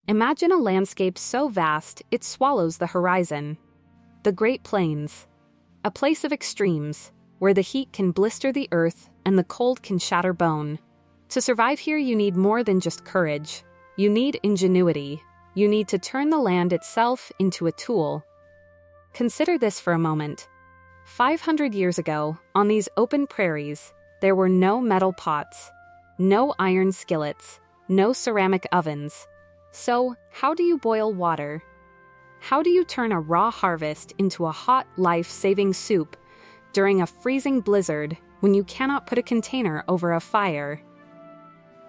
Imagine a landscape so vast it swallows the horizon. The Great Plains. A place of extremes, where the heat can blister the earth and the cold can shatter bone. To survive here, you need more than just courage. You need ingenuity. You need to turn the land itself into a tool. Consider this for a moment. 500 years ago, on these open prairies, there were no metal pots, no iron skillets, no ceramic ovens. So, how do you boil water? How do you turn a raw harvest into a hot, life-saving soup during a freezing blizzard when you cannot put a container over a fire?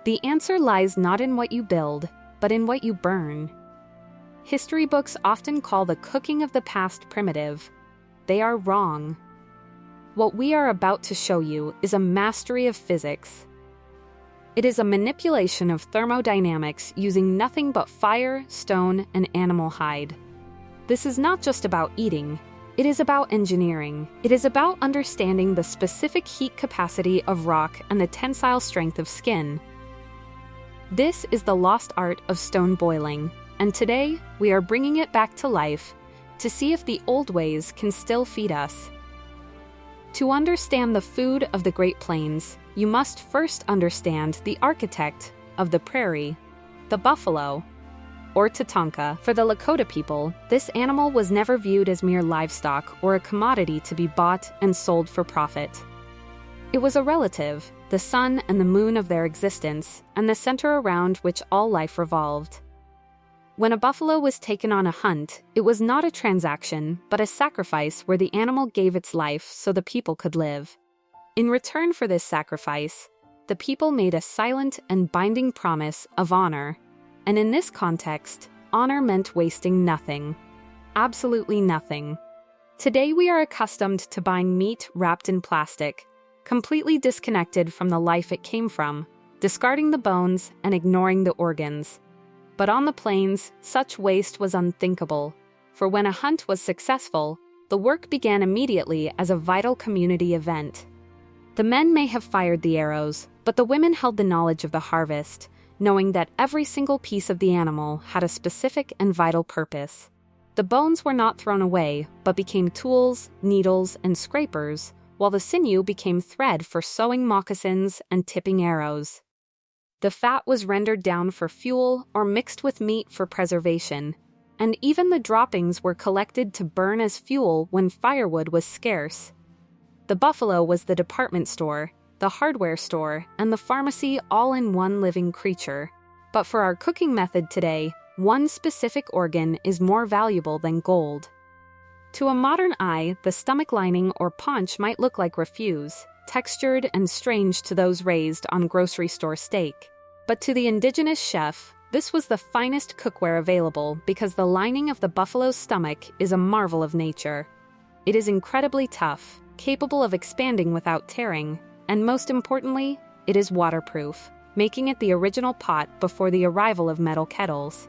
The answer lies not in what you build, but in what you burn. History books often call the cooking of the past primitive. They are wrong. What we are about to show you is a mastery of physics. It is a manipulation of thermodynamics using nothing but fire, stone, and animal hide. This is not just about eating. It is about engineering. It is about understanding the specific heat capacity of rock and the tensile strength of skin. This is the lost art of stone boiling, and today we are bringing it back to life to see if the old ways can still feed us. To understand the food of the Great Plains, you must first understand the architect of the prairie, the buffalo, or Tatanka. For the Lakota people, this animal was never viewed as mere livestock or a commodity to be bought and sold for profit. It was a relative, the sun and the moon of their existence, and the center around which all life revolved. When a buffalo was taken on a hunt, it was not a transaction, but a sacrifice where the animal gave its life so the people could live. In return for this sacrifice, the people made a silent and binding promise of honor. And in this context, honor meant wasting nothing. Absolutely nothing. Today we are accustomed to buying meat wrapped in plastic, completely disconnected from the life it came from, discarding the bones and ignoring the organs. But on the plains, such waste was unthinkable, for when a hunt was successful, the work began immediately as a vital community event. The men may have fired the arrows, but the women held the knowledge of the harvest, knowing that every single piece of the animal had a specific and vital purpose. The bones were not thrown away, but became tools, needles, and scrapers, while the sinew became thread for sewing moccasins and tipping arrows. The fat was rendered down for fuel or mixed with meat for preservation, and even the droppings were collected to burn as fuel when firewood was scarce. The buffalo was the department store, the hardware store, and the pharmacy all in one living creature. But for our cooking method today, one specific organ is more valuable than gold. To a modern eye, the stomach lining or paunch might look like refuse, textured and strange to those raised on grocery store steak. But to the indigenous chef, this was the finest cookware available because the lining of the buffalo's stomach is a marvel of nature. It is incredibly tough, capable of expanding without tearing, and most importantly, it is waterproof, making it the original pot before the arrival of metal kettles.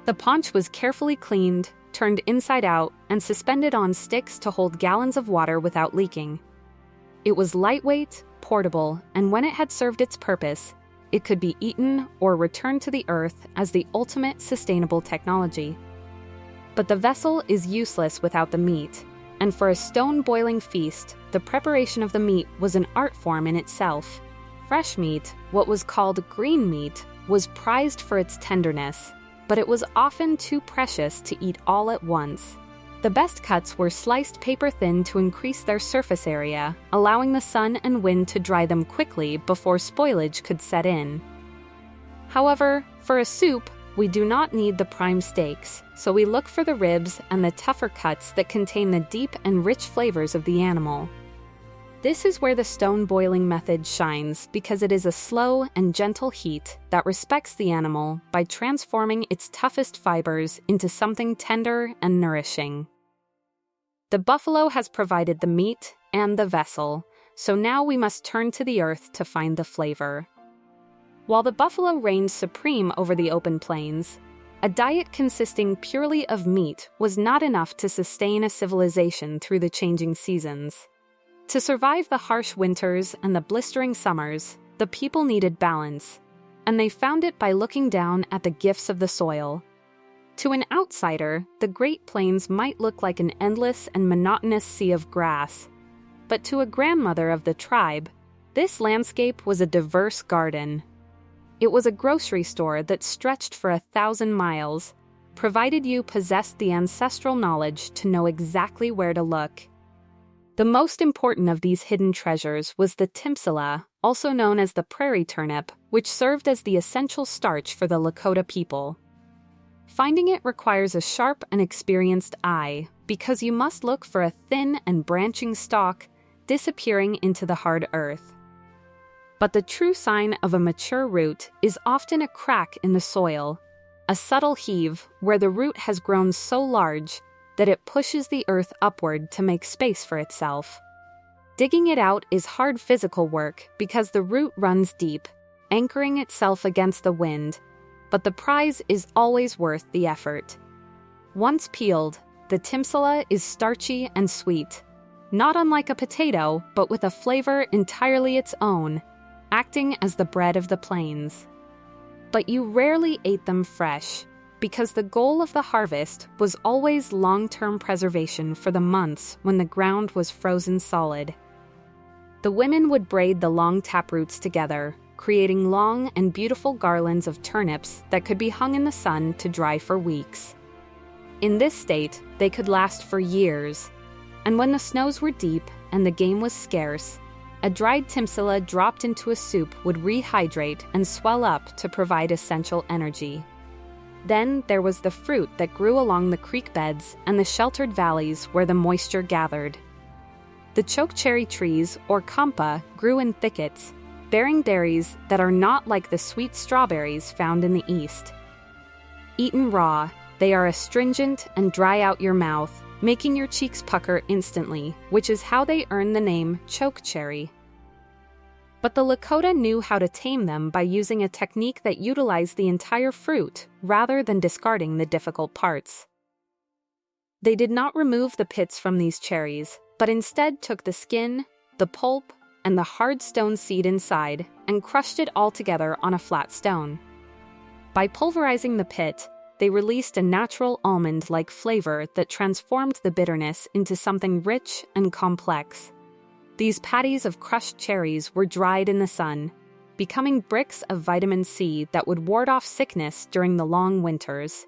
The paunch was carefully cleaned, turned inside out, and suspended on sticks to hold gallons of water without leaking. It was lightweight, portable, and when it had served its purpose, it could be eaten or returned to the earth as the ultimate sustainable technology. But the vessel is useless without the meat, and for a stone-boiling feast, the preparation of the meat was an art form in itself. Fresh meat, what was called green meat, was prized for its tenderness, but it was often too precious to eat all at once. The best cuts were sliced paper-thin to increase their surface area, allowing the sun and wind to dry them quickly before spoilage could set in. However, for a soup, we do not need the prime steaks, so we look for the ribs and the tougher cuts that contain the deep and rich flavors of the animal. This is where the stone boiling method shines because it is a slow and gentle heat that respects the animal by transforming its toughest fibers into something tender and nourishing. The buffalo has provided the meat and the vessel, so now we must turn to the earth to find the flavor. While the buffalo reigned supreme over the open plains, a diet consisting purely of meat was not enough to sustain a civilization through the changing seasons. To survive the harsh winters and the blistering summers, the people needed balance. and they found it by looking down at the gifts of the soil. To an outsider, the Great Plains might look like an endless and monotonous sea of grass. But to a grandmother of the tribe, this landscape was a diverse garden. It was a grocery store that stretched for 1,000 miles, provided you possessed the ancestral knowledge to know exactly where to look. The most important of these hidden treasures was the timsala, also known as the prairie turnip, which served as the essential starch for the Lakota people. Finding it requires a sharp and experienced eye, because you must look for a thin and branching stalk disappearing into the hard earth. But the true sign of a mature root is often a crack in the soil, a subtle heave where the root has grown so large that it pushes the earth upward to make space for itself. Digging it out is hard physical work because the root runs deep, anchoring itself against the wind, but the prize is always worth the effort. Once peeled, the timsala is starchy and sweet, not unlike a potato, but with a flavor entirely its own, acting as the bread of the plains. But you rarely ate them fresh, because the goal of the harvest was always long-term preservation for the months when the ground was frozen solid. The women would braid the long taproots together, creating long and beautiful garlands of turnips that could be hung in the sun to dry for weeks. In this state, they could last for years, and when the snows were deep and the game was scarce, a dried timsala dropped into a soup would rehydrate and swell up to provide essential energy. Then there was the fruit that grew along the creek beds and the sheltered valleys where the moisture gathered. The chokecherry trees, or kampa, grew in thickets, bearing berries that are not like the sweet strawberries found in the East. Eaten raw, they are astringent and dry out your mouth, making your cheeks pucker instantly, which is how they earn the name chokecherry. But the Lakota knew how to tame them by using a technique that utilized the entire fruit rather than discarding the difficult parts. They did not remove the pits from these cherries, but instead took the skin, the pulp, and the hard stone seed inside and crushed it all together on a flat stone. By pulverizing the pit, they released a natural almond-like flavor that transformed the bitterness into something rich and complex. These patties of crushed cherries were dried in the sun, becoming bricks of vitamin C that would ward off sickness during the long winters.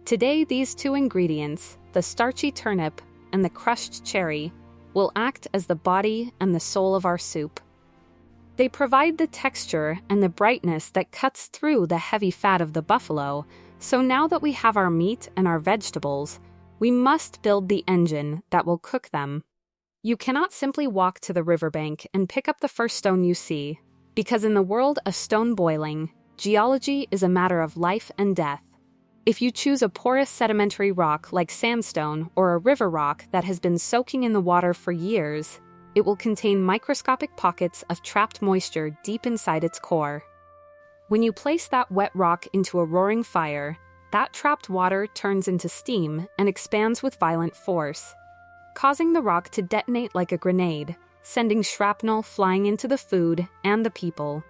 Today, these two ingredients, the starchy turnip and the crushed cherry, will act as the body and the soul of our soup. They provide the texture and the brightness that cuts through the heavy fat of the buffalo, so now that we have our meat and our vegetables, we must build the engine that will cook them. You cannot simply walk to the riverbank and pick up the first stone you see, because in the world of stone boiling, geology is a matter of life and death. If you choose a porous sedimentary rock like sandstone or a river rock that has been soaking in the water for years, it will contain microscopic pockets of trapped moisture deep inside its core. When you place that wet rock into a roaring fire, that trapped water turns into steam and expands with violent force, causing the rock to detonate like a grenade, sending shrapnel flying into the food and the people.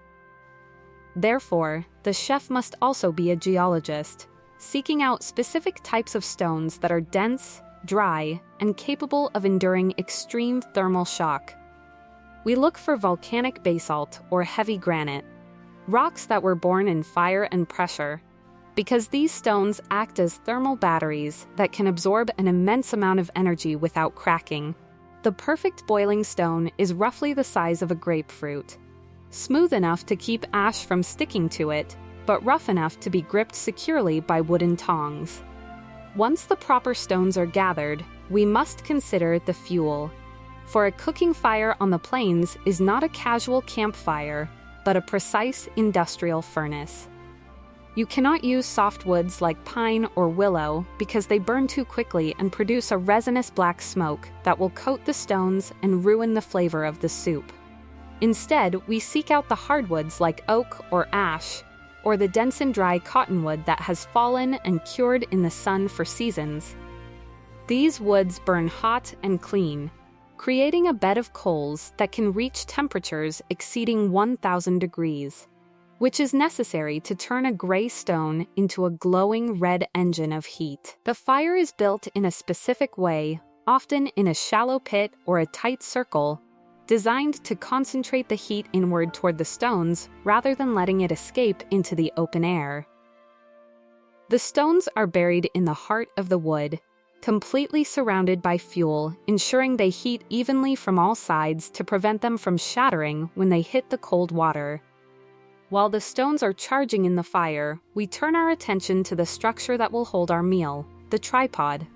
Therefore, the chef must also be a geologist, seeking out specific types of stones that are dense, dry, and capable of enduring extreme thermal shock. We look for volcanic basalt or heavy granite, rocks that were born in fire and pressure, because these stones act as thermal batteries that can absorb an immense amount of energy without cracking. The perfect boiling stone is roughly the size of a grapefruit, smooth enough to keep ash from sticking to it, but rough enough to be gripped securely by wooden tongs. Once the proper stones are gathered, we must consider the fuel. For a cooking fire on the plains is not a casual campfire, but a precise industrial furnace. You cannot use soft woods like pine or willow because they burn too quickly and produce a resinous black smoke that will coat the stones and ruin the flavor of the soup. Instead, we seek out the hardwoods like oak or ash, or the dense and dry cottonwood that has fallen and cured in the sun for seasons. These woods burn hot and clean, creating a bed of coals that can reach temperatures exceeding 1,000 degrees. which is necessary to turn a gray stone into a glowing red engine of heat. The fire is built in a specific way, often in a shallow pit or a tight circle, designed to concentrate the heat inward toward the stones rather than letting it escape into the open air. The stones are buried in the heart of the wood, completely surrounded by fuel, ensuring they heat evenly from all sides to prevent them from shattering when they hit the cold water. While the stones are charging in the fire, we turn our attention to the structure that will hold our meal, the tripod.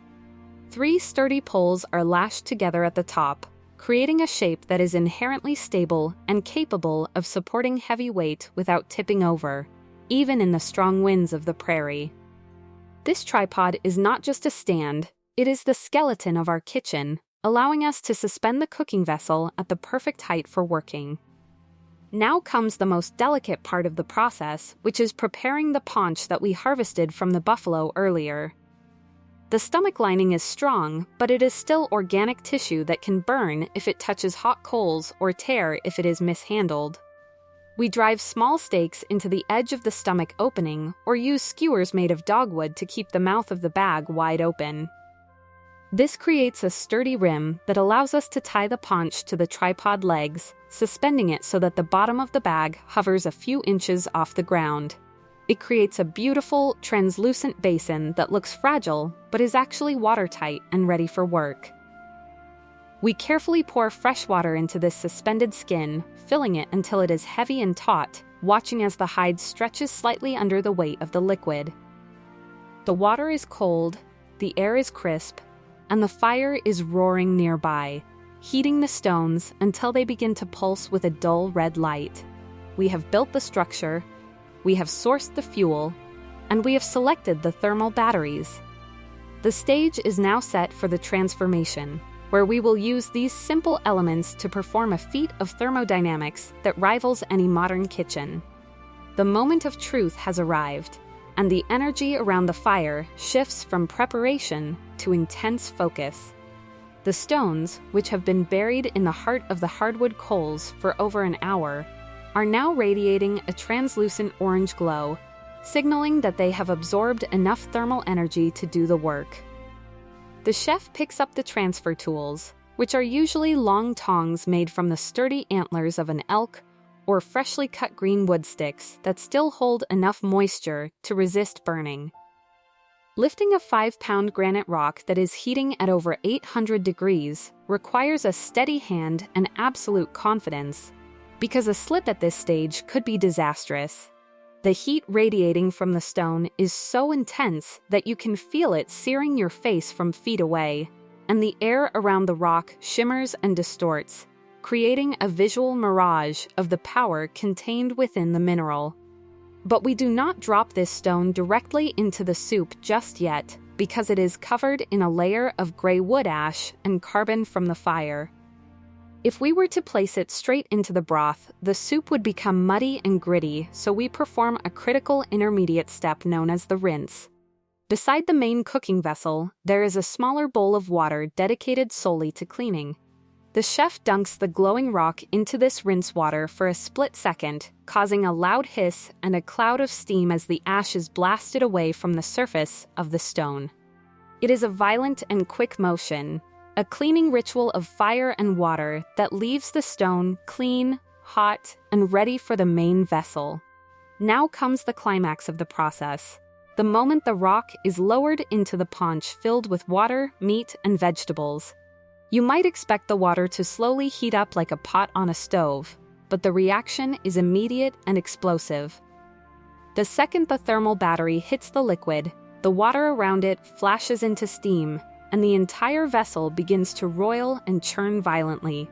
3 sturdy poles are lashed together at the top, creating a shape that is inherently stable and capable of supporting heavy weight without tipping over, even in the strong winds of the prairie. This tripod is not just a stand, it is the skeleton of our kitchen, allowing us to suspend the cooking vessel at the perfect height for working. Now comes the most delicate part of the process, which is preparing the paunch that we harvested from the buffalo earlier. The stomach lining is strong, but it is still organic tissue that can burn if it touches hot coals or tear if it is mishandled. We drive small stakes into the edge of the stomach opening or use skewers made of dogwood to keep the mouth of the bag wide open. This creates a sturdy rim that allows us to tie the paunch to the tripod legs, suspending it so that the bottom of the bag hovers a few inches off the ground. It creates a beautiful, translucent basin that looks fragile but is actually watertight and ready for work. We carefully pour fresh water into this suspended skin, filling it until it is heavy and taut, watching as the hide stretches slightly under the weight of the liquid. The water is cold, the air is crisp, and the fire is roaring nearby, heating the stones until they begin to pulse with a dull red light. We have built the structure, we have sourced the fuel, and we have selected the thermal batteries. The stage is now set for the transformation, where we will use these simple elements to perform a feat of thermodynamics that rivals any modern kitchen. The moment of truth has arrived, and the energy around the fire shifts from preparation to intense focus. The stones, which have been buried in the heart of the hardwood coals for over an hour, are now radiating a translucent orange glow, signaling that they have absorbed enough thermal energy to do the work. The chef picks up the transfer tools, which are usually long tongs made from the sturdy antlers of an elk or freshly cut green wood sticks that still hold enough moisture to resist burning. Lifting a 5-pound granite rock that is heating at over 800 degrees requires a steady hand and absolute confidence, because a slip at this stage could be disastrous. The heat radiating from the stone is so intense that you can feel it searing your face from feet away, and the air around the rock shimmers and distorts, creating a visual mirage of the power contained within the mineral. But we do not drop this stone directly into the soup just yet, because it is covered in a layer of gray wood ash and carbon from the fire. If we were to place it straight into the broth, the soup would become muddy and gritty, so we perform a critical intermediate step known as the rinse. Beside the main cooking vessel, there is a smaller bowl of water dedicated solely to cleaning. The chef dunks the glowing rock into this rinse water for a split second, causing a loud hiss and a cloud of steam as the ash is blasted away from the surface of the stone. It is a violent and quick motion, a cleaning ritual of fire and water that leaves the stone clean, hot, and ready for the main vessel. Now comes the climax of the process, the moment the rock is lowered into the paunch filled with water, meat, and vegetables. You might expect the water to slowly heat up like a pot on a stove, but the reaction is immediate and explosive. The second the thermal battery hits the liquid, the water around it flashes into steam, and the entire vessel begins to roil and churn violently.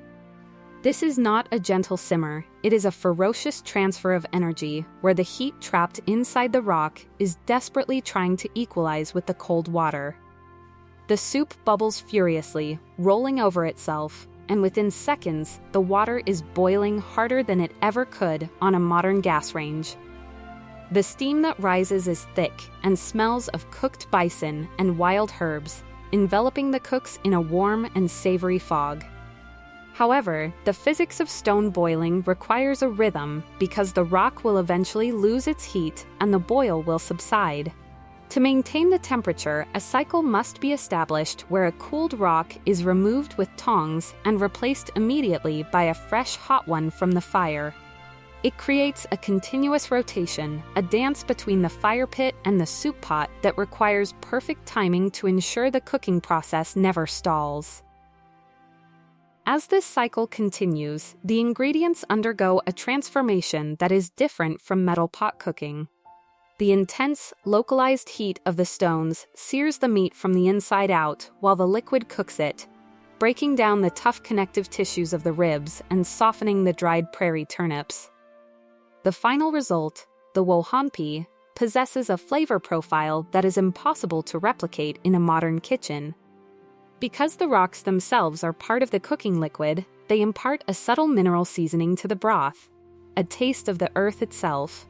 This is not a gentle simmer, it is a ferocious transfer of energy where the heat trapped inside the rock is desperately trying to equalize with the cold water. The soup bubbles furiously, rolling over itself, and within seconds, the water is boiling harder than it ever could on a modern gas range. The steam that rises is thick and smells of cooked bison and wild herbs, enveloping the cooks in a warm and savory fog. However, the physics of stone boiling requires a rhythm because the rock will eventually lose its heat and the boil will subside. To maintain the temperature, a cycle must be established where a cooled rock is removed with tongs and replaced immediately by a fresh hot one from the fire. It creates a continuous rotation, a dance between the fire pit and the soup pot that requires perfect timing to ensure the cooking process never stalls. As this cycle continues, the ingredients undergo a transformation that is different from metal pot cooking. The intense, localized heat of the stones sears the meat from the inside out while the liquid cooks it, breaking down the tough connective tissues of the ribs and softening the dried prairie turnips. The final result, the wohanpi, possesses a flavor profile that is impossible to replicate in a modern kitchen. Because the rocks themselves are part of the cooking liquid, they impart a subtle mineral seasoning to the broth, a taste of the earth itself.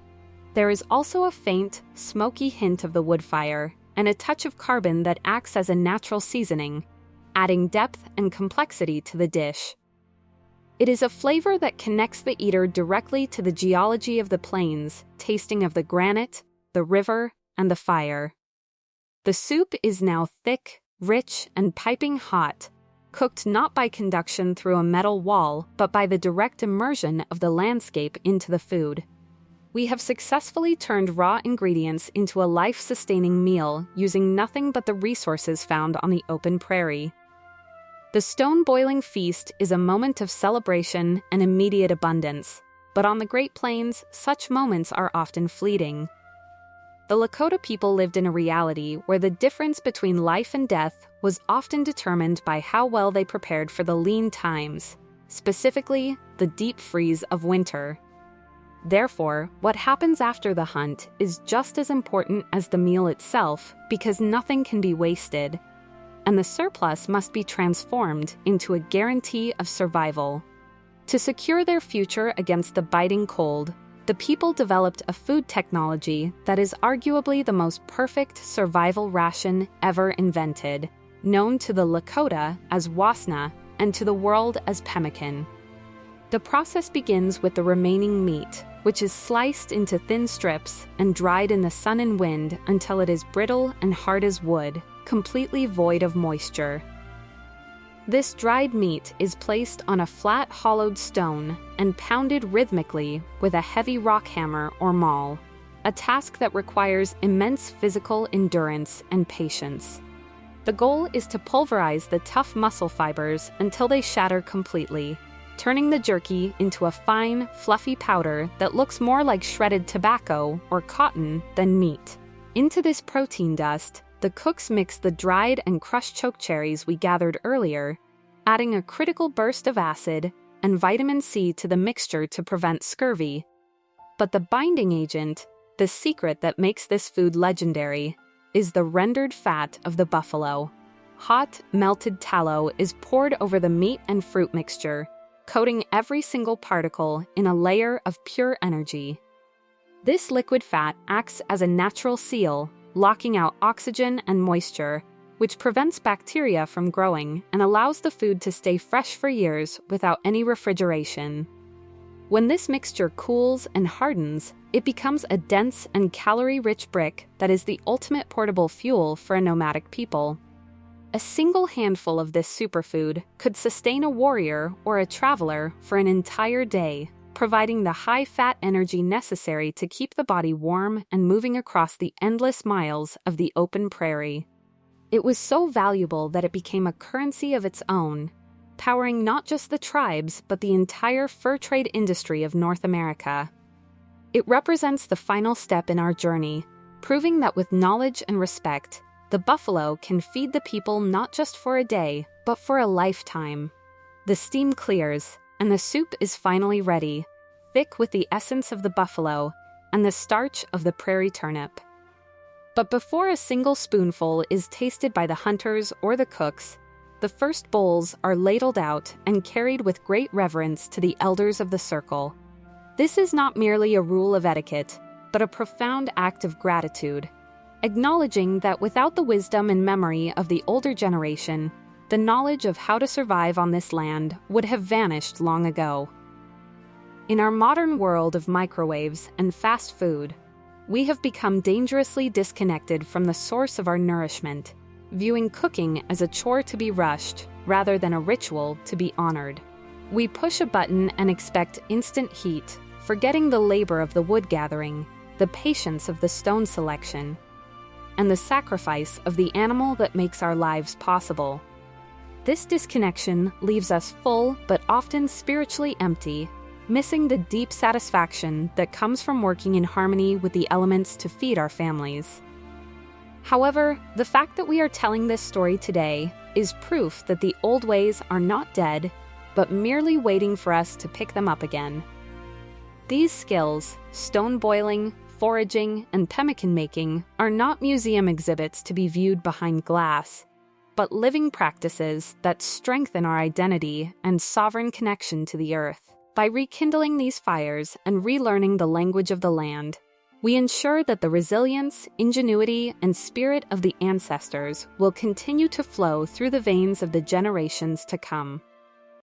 There is also a faint, smoky hint of the wood fire, and a touch of carbon that acts as a natural seasoning, adding depth and complexity to the dish. It is a flavor that connects the eater directly to the geology of the plains, tasting of the granite, the river, and the fire. The soup is now thick, rich, and piping hot, cooked not by conduction through a metal wall, but by the direct immersion of the landscape into the food. We have successfully turned raw ingredients into a life-sustaining meal using nothing but the resources found on the open prairie. The stone-boiling feast is a moment of celebration and immediate abundance, but on the Great Plains, such moments are often fleeting. The Lakota people lived in a reality where the difference between life and death was often determined by how well they prepared for the lean times, specifically the deep freeze of winter. Therefore, what happens after the hunt is just as important as the meal itself because nothing can be wasted, and the surplus must be transformed into a guarantee of survival. To secure their future against the biting cold, the people developed a food technology that is arguably the most perfect survival ration ever invented, known to the Lakota as Wassna and to the world as Pemmican. The process begins with the remaining meat, which is sliced into thin strips and dried in the sun and wind until it is brittle and hard as wood, completely void of moisture. This dried meat is placed on a flat hollowed stone and pounded rhythmically with a heavy rock hammer or maul, a task that requires immense physical endurance and patience. The goal is to pulverize the tough muscle fibers until they shatter completely, turning the jerky into a fine, fluffy powder that looks more like shredded tobacco or cotton than meat. Into this protein dust, the cooks mix the dried and crushed chokecherries we gathered earlier, adding a critical burst of acid and vitamin C to the mixture to prevent scurvy. But the binding agent, the secret that makes this food legendary, is the rendered fat of the buffalo. Hot, melted tallow is poured over the meat and fruit mixture, coating every single particle in a layer of pure energy. This liquid fat acts as a natural seal, locking out oxygen and moisture, which prevents bacteria from growing and allows the food to stay fresh for years without any refrigeration. When this mixture cools and hardens, it becomes a dense and calorie-rich brick that is the ultimate portable fuel for a nomadic people. A single handful of this superfood could sustain a warrior or a traveler for an entire day, providing the high-fat energy necessary to keep the body warm and moving across the endless miles of the open prairie. It was so valuable that it became a currency of its own, powering not just the tribes but the entire fur trade industry of North America. It represents the final step in our journey, proving that with knowledge and respect, the buffalo can feed the people not just for a day, but for a lifetime. The steam clears, and the soup is finally ready, thick with the essence of the buffalo and the starch of the prairie turnip. But before a single spoonful is tasted by the hunters or the cooks, the first bowls are ladled out and carried with great reverence to the elders of the circle. This is not merely a rule of etiquette, but a profound act of gratitude, acknowledging that without the wisdom and memory of the older generation, the knowledge of how to survive on this land would have vanished long ago. In our modern world of microwaves and fast food, we have become dangerously disconnected from the source of our nourishment, viewing cooking as a chore to be rushed rather than a ritual to be honored. We push a button and expect instant heat, forgetting the labor of the wood gathering, the patience of the stone selection, and the sacrifice of the animal that makes our lives possible. This disconnection leaves us full but often spiritually empty, missing the deep satisfaction that comes from working in harmony with the elements to feed our families. However, the fact that we are telling this story today is proof that the old ways are not dead, but merely waiting for us to pick them up again. These skills, stone boiling, foraging, and pemmican making, are not museum exhibits to be viewed behind glass, but living practices that strengthen our identity and sovereign connection to the earth. By rekindling these fires and relearning the language of the land, we ensure that the resilience, ingenuity, and spirit of the ancestors will continue to flow through the veins of the generations to come.